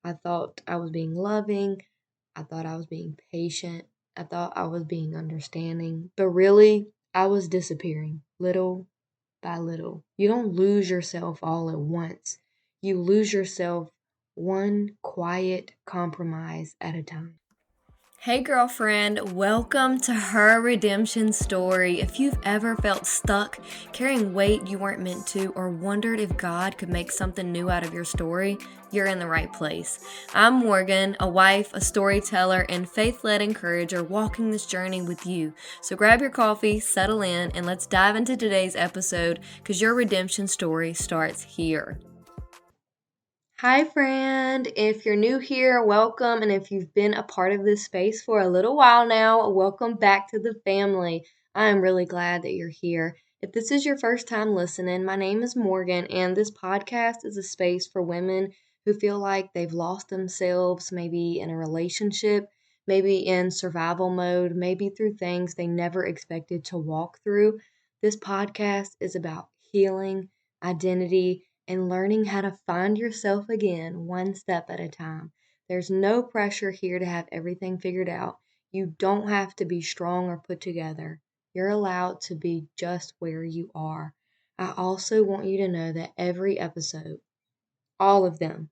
I thought I was being loving. I thought I was being patient. I thought I was being understanding. But really, I was disappearing little by little. You don't lose yourself all at once. You lose yourself one quiet compromise at a time. Hey girlfriend, welcome to Her Redemption Story. If you've ever felt stuck, carrying weight you weren't meant to, or wondered if God could make something new out of your story, you're in the right place. I'm Morgan, a wife, a storyteller, and faith-led encourager walking this journey with you. So grab your coffee, settle in, and let's dive into today's episode because your redemption story starts here. Hi, friend. If you're new here, welcome. And if you've been a part of this space for a little while now, welcome back to the family. I am really glad that you're here. If this is your first time listening, my name is Morgan, and this podcast is a space for women who feel like they've lost themselves, maybe in a relationship, maybe in survival mode, maybe through things they never expected to walk through. This podcast is about healing, identity, and learning how to find yourself again one step at a time. There's no pressure here to have everything figured out. You don't have to be strong or put together. You're allowed to be just where you are. I also want you to know that every episode, all of them,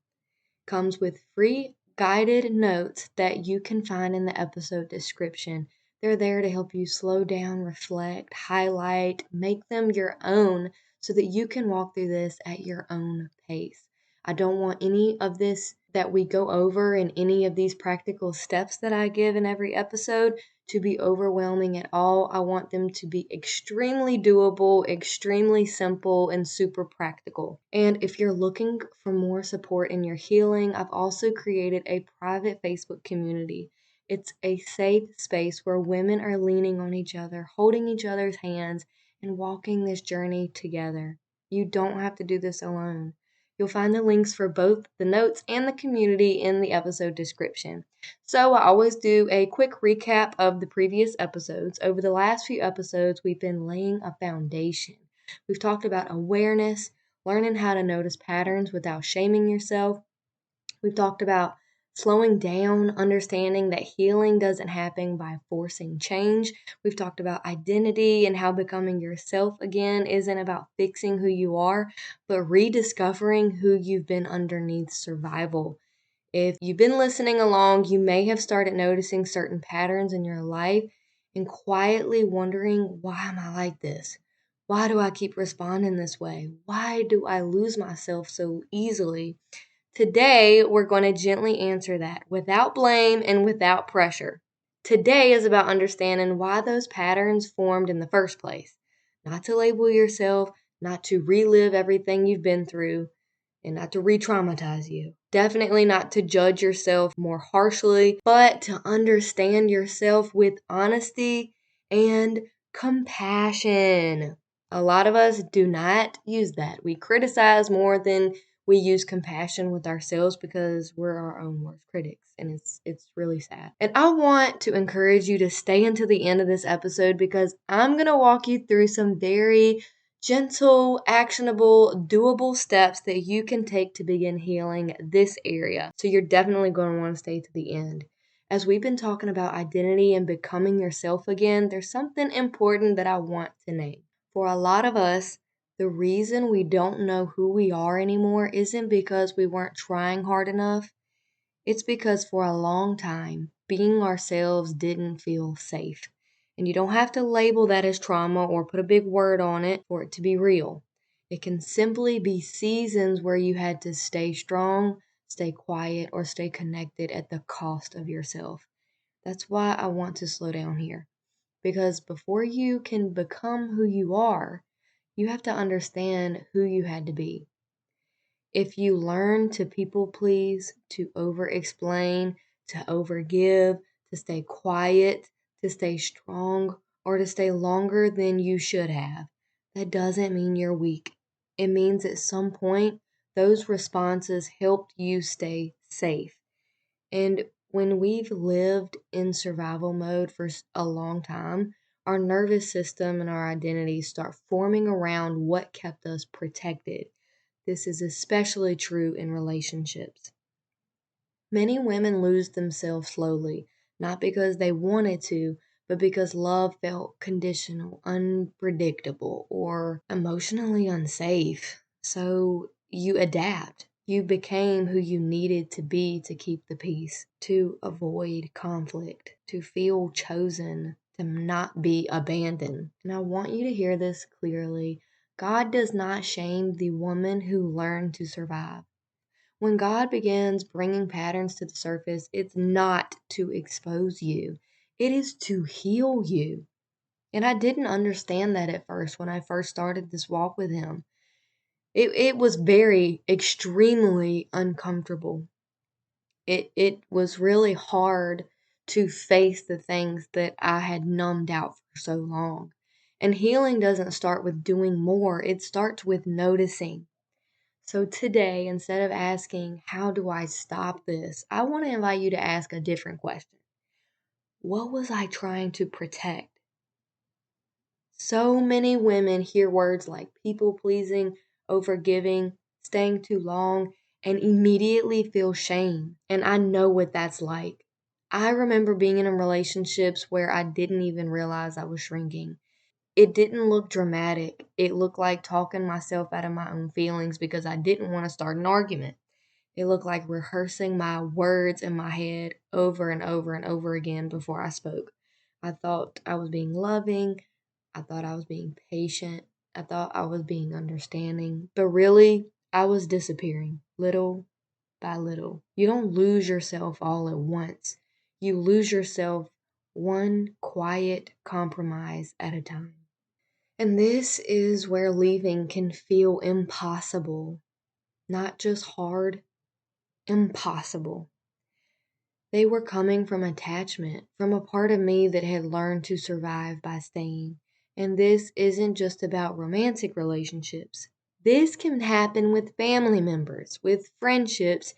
comes with free guided notes that you can find in the episode description. They're there to help you slow down, reflect, highlight, make them your own so that you can walk through this at your own pace. I don't want any of this that we go over and any of these practical steps that I give in every episode to be overwhelming at all. I want them to be extremely doable, extremely simple, and super practical. And if you're looking for more support in your healing, I've also created a private Facebook community. It's a safe space where women are leaning on each other, holding each other's hands, and walking this journey together. You don't have to do this alone. You'll find the links for both the notes and the community in the episode description. So I always do a quick recap of the previous episodes. Over the last few episodes, we've been laying a foundation. We've talked about awareness, learning how to notice patterns without shaming yourself. We've talked about slowing down, understanding that healing doesn't happen by forcing change. We've talked about identity and how becoming yourself again isn't about fixing who you are, but rediscovering who you've been underneath survival. If you've been listening along, you may have started noticing certain patterns in your life and quietly wondering, why am I like this? Why do I keep responding this way? Why do I lose myself so easily? Today, we're going to gently answer that without blame and without pressure. Today is about understanding why those patterns formed in the first place. Not to label yourself, not to relive everything you've been through, and not to re traumatize you. Definitely not to judge yourself more harshly, but to understand yourself with honesty and compassion. A lot of us do not use that. We criticize more than we use compassion with ourselves because we're our own worst critics, and it's really sad. And I want to encourage you to stay until the end of this episode because I'm going to walk you through some very gentle, actionable, doable steps that you can take to begin healing this area. So you're definitely going to want to stay to the end. As we've been talking about identity and becoming yourself again, there's something important that I want to name. For a lot of us, the reason we don't know who we are anymore isn't because we weren't trying hard enough. It's because for a long time, being ourselves didn't feel safe. And you don't have to label that as trauma or put a big word on it for it to be real. It can simply be seasons where you had to stay strong, stay quiet, or stay connected at the cost of yourself. That's why I want to slow down here. Because before you can become who you are, you have to understand who you had to be. If you learn to people please, to over explain, to overgive, to stay quiet, to stay strong, or to stay longer than you should have, that doesn't mean you're weak. It means at some point those responses helped you stay safe. And when we've lived in survival mode for a long time, our nervous system and our identities start forming around what kept us protected. This is especially true in relationships. Many women lose themselves slowly, not because they wanted to, but because love felt conditional, unpredictable, or emotionally unsafe. So you adapt. You became who you needed to be to keep the peace, to avoid conflict, to feel chosen, to not be abandoned. And I want you to hear this clearly. God does not shame the woman who learned to survive. When God begins bringing patterns to the surface, it's not to expose you, it is to heal you. And I didn't understand that at first when I first started this walk with Him. It was very, extremely uncomfortable. It was really hard to face the things that I had numbed out for so long. And healing doesn't start with doing more, it starts with noticing. So today, instead of asking, how do I stop this? I want to invite you to ask a different question. What was I trying to protect? So many women hear words like people pleasing, overgiving, staying too long, and immediately feel shame. And I know what that's like. I remember being in relationships where I didn't even realize I was shrinking. It didn't look dramatic. It looked like talking myself out of my own feelings because I didn't want to start an argument. It looked like rehearsing my words in my head over and over and over again before I spoke. I thought I was being loving. I thought I was being patient. I thought I was being understanding. But really, I was disappearing little by little. You don't lose yourself all at once. You lose yourself one quiet compromise at a time. And this is where leaving can feel impossible, not just hard, impossible. They were coming from attachment, from a part of me that had learned to survive by staying. And this isn't just about romantic relationships. This can happen with family members, with friendships.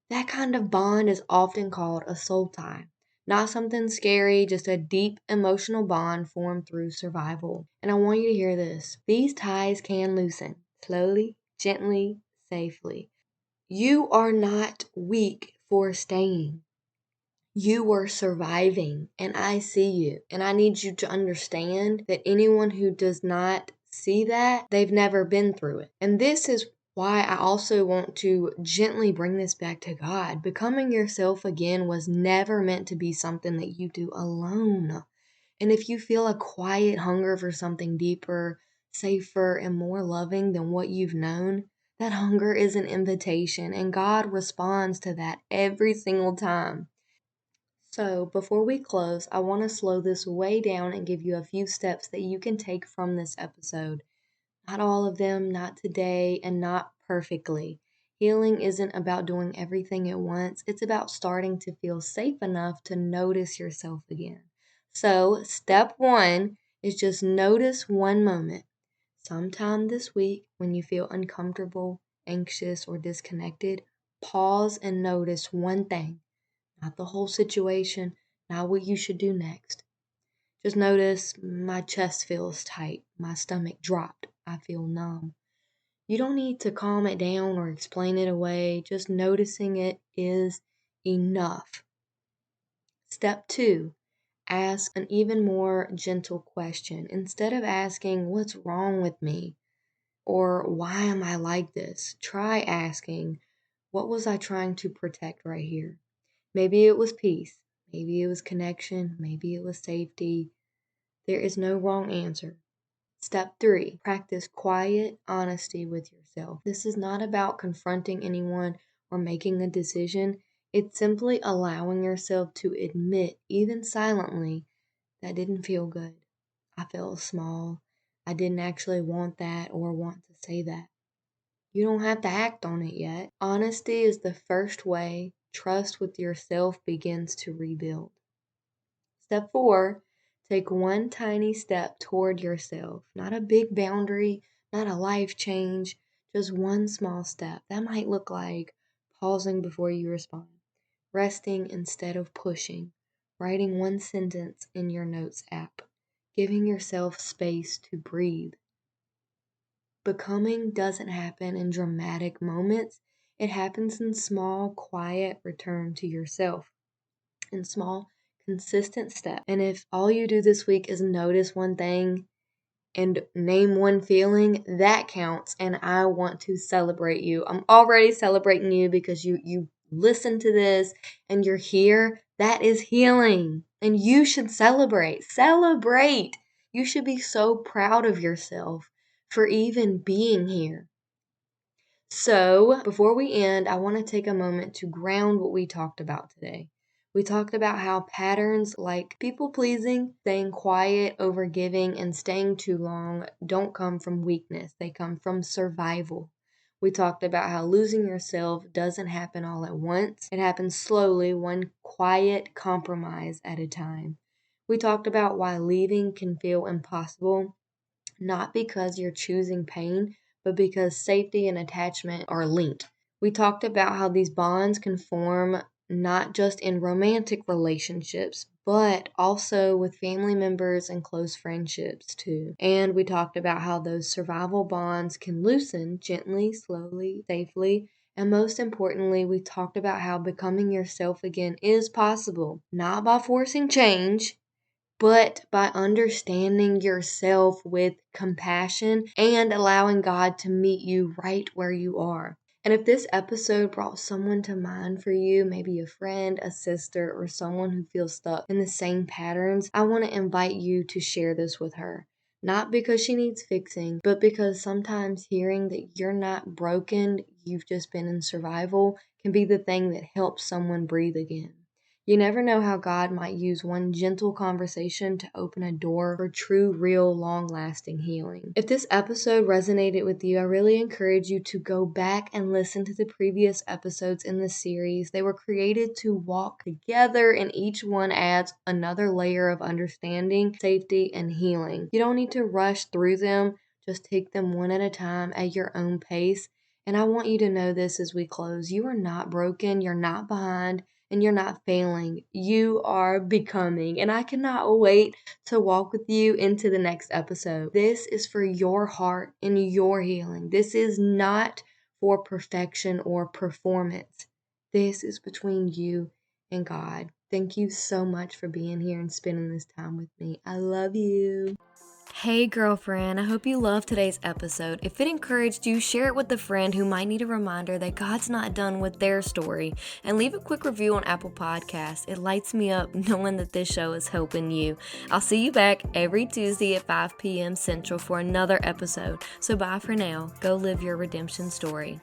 That kind of bond is often called a soul tie. Not something scary, just a deep emotional bond formed through survival. And I want you to hear this. These ties can loosen, slowly, gently, safely. You are not weak for staying. You were surviving, and I see you. And I need you to understand that anyone who does not see that, they've never been through it. And this is why I also want to gently bring this back to God. Becoming yourself again was never meant to be something that you do alone. And if you feel a quiet hunger for something deeper, safer, and more loving than what you've known, that hunger is an invitation, and God responds to that every single time. So, before we close, I want to slow this way down and give you a few steps that you can take from this episode. Not all of them, not today, and not perfectly. Healing isn't about doing everything at once, it's about starting to feel safe enough to notice yourself again. So, step one is just notice one moment. Sometime this week, when you feel uncomfortable, anxious, or disconnected, pause and notice one thing. Not the whole situation, not what you should do next. Just notice my chest feels tight, my stomach dropped, I feel numb. You don't need to calm it down or explain it away, just noticing it is enough. Step two, ask an even more gentle question. Instead of asking, what's wrong with me? Or why am I like this? Try asking, what was I trying to protect right here? Maybe it was peace. Maybe it was connection. Maybe it was safety. There is no wrong answer. Step three, practice quiet honesty with yourself. This is not about confronting anyone or making a decision. It's simply allowing yourself to admit, even silently, that didn't feel good. I felt small. I didn't actually want that or want to say that. You don't have to act on it yet. Honesty is the first way trust with yourself begins to rebuild. Step four, take one tiny step toward yourself. Not a big boundary, not a life change, just one small step. That might look like pausing before you respond, resting instead of pushing, writing one sentence in your notes app, giving yourself space to breathe. Becoming doesn't happen in dramatic moments. It happens in small, quiet return to yourself, in small, consistent steps. And if all you do this week is notice one thing and name one feeling, that counts. And I want to celebrate you. I'm already celebrating you because you listen to this and you're here. That is healing. And you should celebrate. Celebrate. You should be so proud of yourself for even being here. So, before we end, I want to take a moment to ground what we talked about today. We talked about how patterns like people pleasing, staying quiet, overgiving, and staying too long don't come from weakness, they come from survival. We talked about how losing yourself doesn't happen all at once, it happens slowly, one quiet compromise at a time. We talked about why leaving can feel impossible, not because you're choosing pain, but because safety and attachment are linked. We talked about how these bonds can form not just in romantic relationships, but also with family members and close friendships too. And we talked about how those survival bonds can loosen gently, slowly, safely. And most importantly, we talked about how becoming yourself again is possible, not by forcing change, but by understanding yourself with compassion and allowing God to meet you right where you are. And if this episode brought someone to mind for you, maybe a friend, a sister, or someone who feels stuck in the same patterns, I want to invite you to share this with her. Not because she needs fixing, but because sometimes hearing that you're not broken, you've just been in survival, can be the thing that helps someone breathe again. You never know how God might use one gentle conversation to open a door for true, real, long-lasting healing. If this episode resonated with you, I really encourage you to go back and listen to the previous episodes in the series. They were created to walk together, and each one adds another layer of understanding, safety, and healing. You don't need to rush through them. Just take them one at a time at your own pace. And I want you to know this as we close. You are not broken. You're not behind. And you're not failing. You are becoming. And I cannot wait to walk with you into the next episode. This is for your heart and your healing. This is not for perfection or performance. This is between you and God. Thank you so much for being here and spending this time with me. I love you. Hey girlfriend, I hope you loved today's episode. If it encouraged you, share it with a friend who might need a reminder that God's not done with their story. And leave a quick review on Apple Podcasts. It lights me up knowing that this show is helping you. I'll see you back every Tuesday at 5 p.m. Central for another episode. So bye for now. Go live your redemption story.